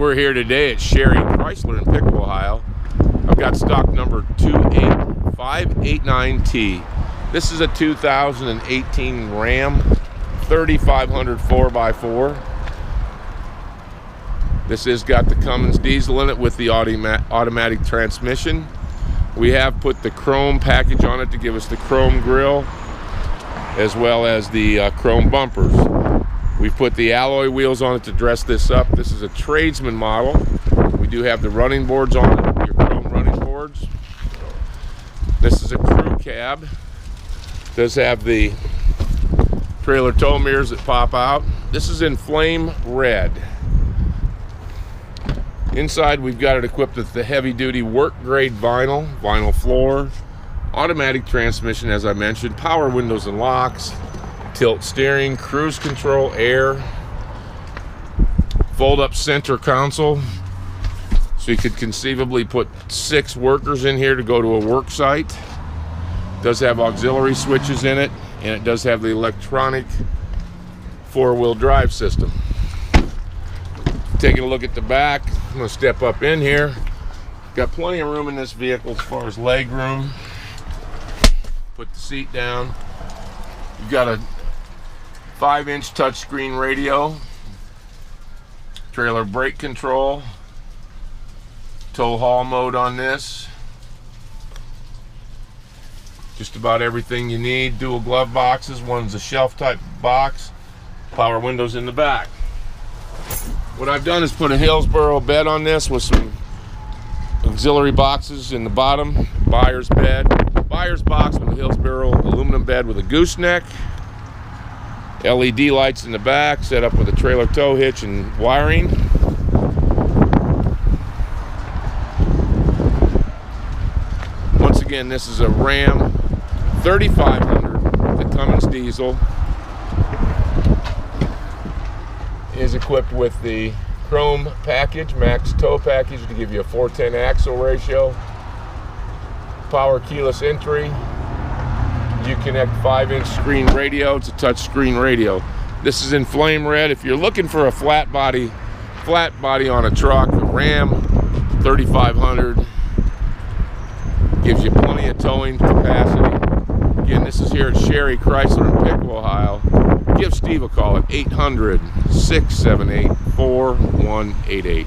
We're here today at Sherry Chrysler in Piqua, Ohio. I've got stock number 28589T. This is a 2018 Ram 3500 4x4. This has got the Cummins diesel in it with the automatic transmission. We have put the chrome package on it to give us the chrome grille as well as the chrome bumpers. We've put the alloy wheels on it to dress this up. This is a tradesman model. We do have the running boards on it, your chrome running boards. This is a crew cab. Does have the trailer tow mirrors that pop out. This is in flame red. Inside we've got it equipped with the heavy duty work grade vinyl floor, automatic transmission as I mentioned, power windows and locks, tilt steering, cruise control, air, fold up center console, so you could conceivably put 6 workers in here to go to a work site. It does have auxiliary switches in it, and it does have the electronic 4-wheel drive system. Taking a look at the back, I'm going to step up in here. Got plenty of room in this vehicle as far as leg room. Put the seat down. You've got a 5-inch touchscreen radio, trailer brake control, tow haul mode on this. Just about everything you need. Dual glove boxes. One's a shelf type box. Power windows in the back. What I've done is put a Hillsboro bed on this with some auxiliary boxes in the bottom. Buyer's bed. Buyer's box with a Hillsboro aluminum bed with a gooseneck. LED lights in the back, set up with a trailer tow hitch and wiring. Once again, this is a Ram 3500, the Cummins diesel. Is equipped with the chrome package, max tow package to give you a 410 axle ratio. Power keyless entry. You connect 5-inch screen radio. It's a touch screen radio. This is in flame red. If you're looking for a flat body on a truck, a Ram 3500 gives you plenty of towing capacity. Again, this is here at Sherry Chrysler in Piqua, Ohio. Give Steve a call at 800-678-4188.